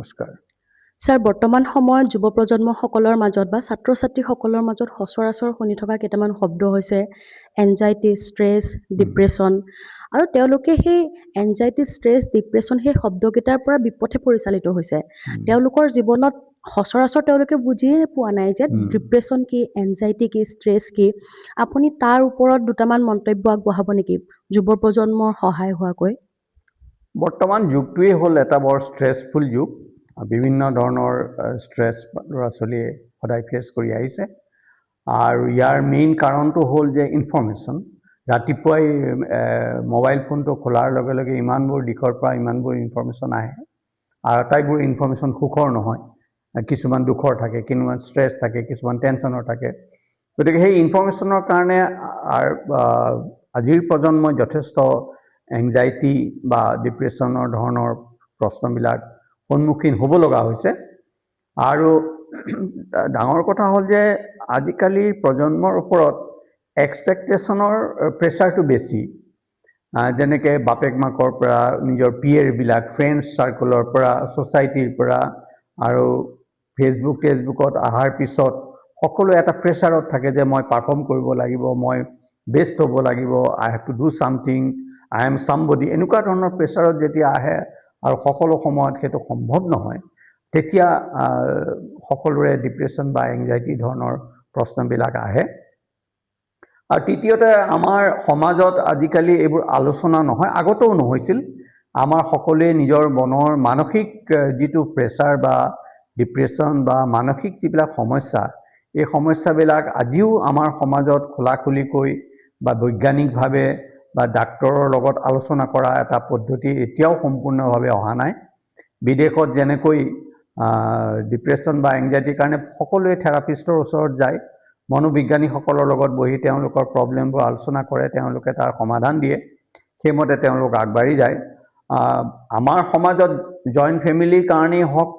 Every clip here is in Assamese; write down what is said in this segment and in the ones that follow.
নমস্কাৰ। স্যাৰ, বৰ্তমান সময়ত যুৱ প্ৰজন্মসকলৰ মাজত বা ছাত্ৰ-ছাত্ৰীসকলৰ মাজত সচৰাচৰ শুনি থকা কেইটামান শব্দ হৈছে এনজাইটি, ষ্ট্ৰেছ, ডিপ্ৰেশ্যন। আৰু তেওঁলোকে সেই এনজাইটি, ষ্ট্ৰেছ, ডিপ্ৰেশ্যন সেই শব্দকেইটাৰ পৰা বিপথে পৰিচালিত হৈছে। তেওঁলোকৰ জীৱনত সচৰাচৰ তেওঁলোকে বুজিয়ে পোৱা নাই যে ডিপ্ৰেশ্যন কি, এনজাইটি কি, ষ্ট্ৰেছ কি। আপুনি তাৰ ওপৰত দুটামান মন্তব্য আগবঢ়াব নেকি যুৱ প্ৰজন্মৰ সহায় হোৱাকৈ? বৰ্তমান যুগটোৱেই হ'ল এটা বৰ ষ্ট্ৰেছফুল যুগ। বিভিন্ন ধৰণৰ ষ্ট্ৰেছ ল'ৰা ছোৱালীয়ে সদায় ফেচ কৰি আহিছে। আৰু ইয়াৰ মেইন কাৰণটো হ'ল যে ইনফৰ্মেশ্যন। ৰাতিপুৱাই মোবাইল ফোনটো খোলাৰ লগে লগে ইমানবোৰ দিশৰ পৰা ইমানবোৰ ইনফৰ্মেশ্যন আহে। আৰু আটাইবোৰ ইনফৰ্মেশ্যন সুখৰ নহয়। কিছুমান দুখৰ থাকে, কিছুমান ষ্ট্ৰেছ থাকে, কিছুমান টেনশ্যনৰ থাকে। গতিকে সেই ইনফৰ্মেশ্যনৰ কাৰণে আজিৰ প্ৰজন্মই যথেষ্ট এংজাইটি বা ডিপ্ৰেশ্যনৰ ধৰণৰ প্ৰশ্নবিলাক সন্মুখীন হ'ব লগা হৈছে। আৰু ডাঙৰ কথা হ'ল যে আজিকালিৰ প্ৰজন্মৰ ওপৰত এক্সপেক্টেশ্যনৰ প্ৰেছাৰটো বেছি। যেনেকৈ বাপেক মাকৰ পৰা, নিজৰ পিয়েৰবিলাক, ফ্ৰেণ্ডছ চাৰ্কলৰ পৰা, ছ'চাইটিৰ পৰা, আৰু ফেচবুকত অহাৰ পিছত সকলো এটা প্ৰেছাৰত থাকে যে মই পাৰফৰ্ম কৰিব লাগিব, মই বেষ্ট হ'ব লাগিব, I have to do something, I am somebody. এনেকুৱা ধৰণৰ প্ৰেছাৰত যেতিয়া আহে আৰু সকলো সময়ত সেইটো সম্ভৱ নহয়, তেতিয়া সকলোৰে ডিপ্ৰেশ্যন বা এংজাইটি ধৰণৰ প্ৰশ্নবিলাক আহে। আৰু তৃতীয়তে, আমাৰ সমাজত আজিকালি এইবোৰ আলোচনা নহয়, আগতেও নহৈছিল। আমাৰ সকলোৱে নিজৰ মনৰ মানসিক যিটো প্ৰেছাৰ বা ডিপ্ৰেশ্যন বা মানসিক যিবিলাক সমস্যা, এই সমস্যাবিলাক আজিও আমাৰ সমাজত খোলাখুলিকৈ বা বৈজ্ঞানিকভাৱে বা ডাক্তৰৰ লগত আলোচনা কৰা এটা পদ্ধতি এতিয়াও সম্পূৰ্ণভাৱে অহা নাই। বিদেশত যেনেকৈ ডিপ্ৰেশ্যন বা এংজাইটিৰ কাৰণে সকলোৱে থেৰাপিষ্টৰ ওচৰত যায়, মনোবিজ্ঞানীসকলৰ লগত বহি তেওঁলোকৰ প্ৰব্লেমবোৰ আলোচনা কৰে, তেওঁলোকে তাৰ সমাধান দিয়ে, সেইমতে তেওঁলোক আগবাঢ়ি যায়। আমাৰ সমাজত জইণ্ট ফেমিলিৰ কাৰণেই হওক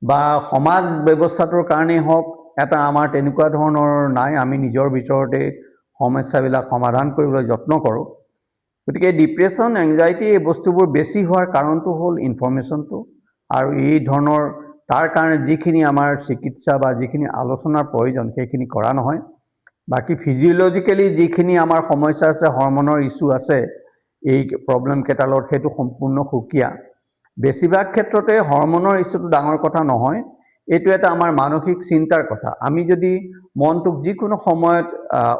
বা সমাজ ব্যৱস্থাটোৰ কাৰণেই হওক, এটা আমাৰ তেনেকুৱা ধৰণৰ নাই। আমি নিজৰ ভিতৰতে সমস্যাবিলাক সমাধান কৰিবলৈ যত্ন কৰোঁ। গতিকে ডিপ্ৰেশ্যন, এংজাইটি এই বস্তুবোৰ বেছি হোৱাৰ কাৰণটো হ'ল ইনফৰ্মেশ্যনটো। আৰু এই ধৰণৰ তাৰ কাৰণে যিখিনি আমাৰ চিকিৎসা বা যিখিনি আলোচনাৰ প্ৰয়োজন সেইখিনি কৰা নহয়। বাকী ফিজিঅ'লজিকেলি যিখিনি আমাৰ সমস্যা আছে, হৰমনৰ ইছ্যু আছে এই প্ৰব্লেম কেইটালত, সেইটো সম্পূৰ্ণ সুকীয়া। বেছিভাগ ক্ষেত্ৰতে হৰমনৰ ইছ্যুটো ডাঙৰ কথা নহয়, এইটো এটা আমাৰ মানসিক চিন্তাৰ কথা। আমি যদি মনটোক যিকোনো সময়ত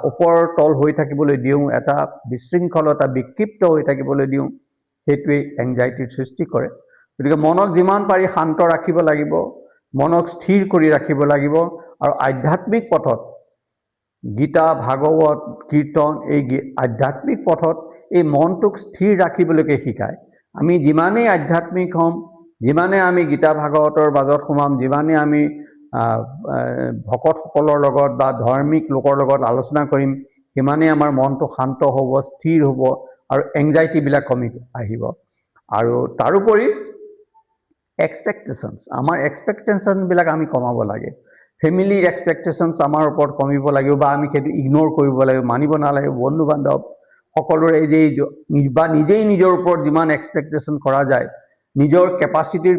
ওপৰ তল হৈ থাকিবলৈ দিওঁ, এটা বিশৃংখলতা, বিক্ষিপ্ত হৈ থাকিবলৈ দিওঁ, সেইটোৱেই এংজাইটিৰ সৃষ্টি কৰে। গতিকে মনক যিমান পাৰি শান্ত ৰাখিব লাগিব, মনক স্থিৰ কৰি ৰাখিব লাগিব। আৰু আধ্যাত্মিক পথত, গীতা, ভাগৱত, কীৰ্তন, এই আধ্যাত্মিক পথত এই মনটোক স্থিৰ ৰাখিবলৈকে শিকায়। আমি যিমানেই আধ্যাত্মিক হ'ম, যিমানে আমি গীতা ভাগৱতৰ মাজত সোমাম, যিমানে আমি ভকতসকলৰ লগত বা ধাৰ্মিক লোকৰ লগত আলোচনা কৰিম, সিমানেই আমাৰ মনটো শান্ত হ'ব, স্থিৰ হ'ব আৰু এংজাইটিবিলাক কমি আহিব। আৰু তাৰোপৰি এক্সপেক্টেশ্যনছ, আমাৰ এক্সপেক্টেশ্যনবিলাক আমি কমাব লাগে। ফেমিলিৰ এক্সপেক্টেশ্যনছ আমাৰ ওপৰত কমিব লাগিব বা আমি সেইটো ইগন'ৰ কৰিব লাগিব, মানিব নালাগে। বন্ধু বান্ধৱ সকলোৰে বা নিজেই নিজৰ ওপৰত যিমান এক্সপেক্টেশ্যন কৰা যায়, নিজৰ কেপাচিটিৰ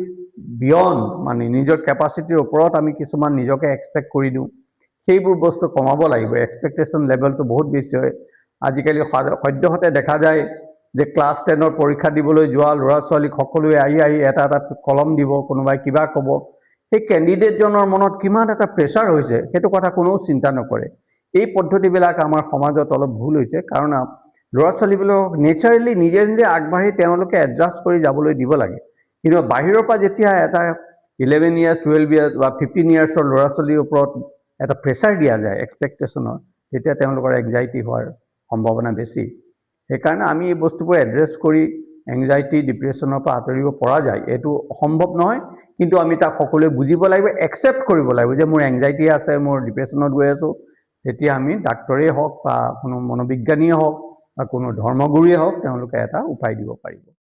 বিয়ণ্ড, মানে নিজৰ কেপাচিটিৰ ওপৰত আমি কিছুমান নিজকে এক্সপেক্ট কৰি দিওঁ, সেইবোৰ বস্তু কমাব লাগিব। এক্সপেক্টেশ্যন লেভেলটো বহুত বেছি হয়। আজিকালি সদ্যহতে দেখা যায় যে ক্লাছ 10ৰ পৰীক্ষা দিবলৈ যোৱা ল'ৰা ছোৱালীক সকলোৱে আহি এটা কলম দিব, কোনোবাই কিবা ক'ব। সেই কেণ্ডিডেটজনৰ মনত কিমান এটা প্ৰেছাৰ হৈছে, সেইটো কথা কোনেও চিন্তা নকৰে। এই পদ্ধতিবিলাক আমাৰ সমাজত অলপ ভুল হৈছে, কাৰণ ল'ৰা ছোৱালীবিলাকক নেচাৰেলি নিজে নিজে আগবাঢ়ি তেওঁলোকে এডজাষ্ট কৰি যাবলৈ দিব লাগে। কিন্তু বাহিৰৰ পৰা যেতিয়া এটা 11 ইয়াৰ্ছ, 12 ইয়াৰ্ছ বা 15 ইয়াৰ্ছৰ ল'ৰা ছোৱালীৰ ওপৰত এটা প্ৰেছাৰ দিয়া যায় এক্সপেক্টেশ্যনৰ, তেতিয়া তেওঁলোকৰ এংজাইটি হোৱাৰ সম্ভাৱনা বেছি। সেইকাৰণে আমি এই বস্তুবোৰ এড্ৰেছ কৰি এংজাইটি, ডিপ্ৰেশ্যনৰ পৰা আঁতৰিব পৰা যায়। এইটো অসম্ভৱ নহয়, কিন্তু আমি তাক সকলোৱে বুজিব লাগিব, একচেপ্ট কৰিব লাগিব যে মোৰ এংজাইটি আছে, মোৰ ডিপ্ৰেশ্যনত গৈ আছোঁ। তেতিয়া আমি ডাক্তৰেই হওক বা কোনো মনোবিজ্ঞানীয়ে হওক বা কোনো ধৰ্মগুৰুৱে হওক, তেওঁলোকে এটা উপায় দিব পাৰিব।